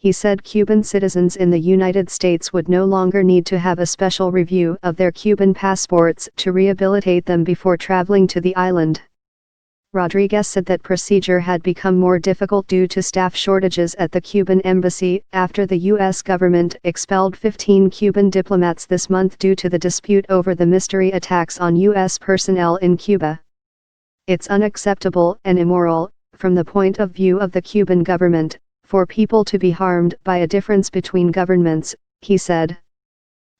He said Cuban citizens in the United States would no longer need to have a special review of their Cuban passports to rehabilitate them before traveling to the island. Rodriguez said that procedure had become more difficult due to staff shortages at the Cuban embassy after the U.S. government expelled 15 Cuban diplomats this month due to the dispute over the mystery attacks on U.S. personnel in Cuba. It's unacceptable and immoral, from the point of view of the Cuban government, for people to be harmed by a difference between governments, he said.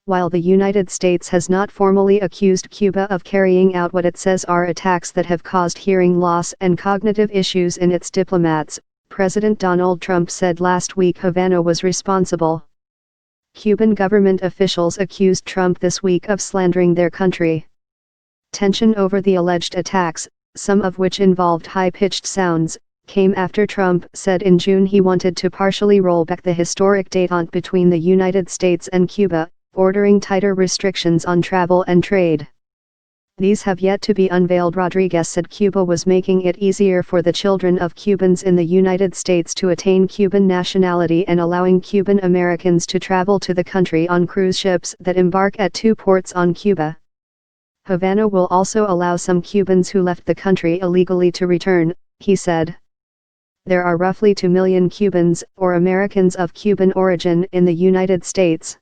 While the United States has not formally accused Cuba of carrying out what it says are attacks that have caused hearing loss and cognitive issues in its diplomats, President Donald Trump said last week Havana was responsible. Cuban government officials accused Trump this week of slandering their country. Tension over the alleged attacks, some of which involved high-pitched sounds, came after Trump said in June he wanted to partially roll back the historic détente between the United States and Cuba, ordering tighter restrictions on travel and trade. These have yet to be unveiled. Rodriguez said Cuba was making it easier for the children of Cubans in the United States to attain Cuban nationality and allowing Cuban Americans to travel to the country on cruise ships that embark at 2 ports on Cuba. Havana will also allow some Cubans who left the country illegally to return, he said. There are roughly 2 million Cubans or Americans of Cuban origin in the United States.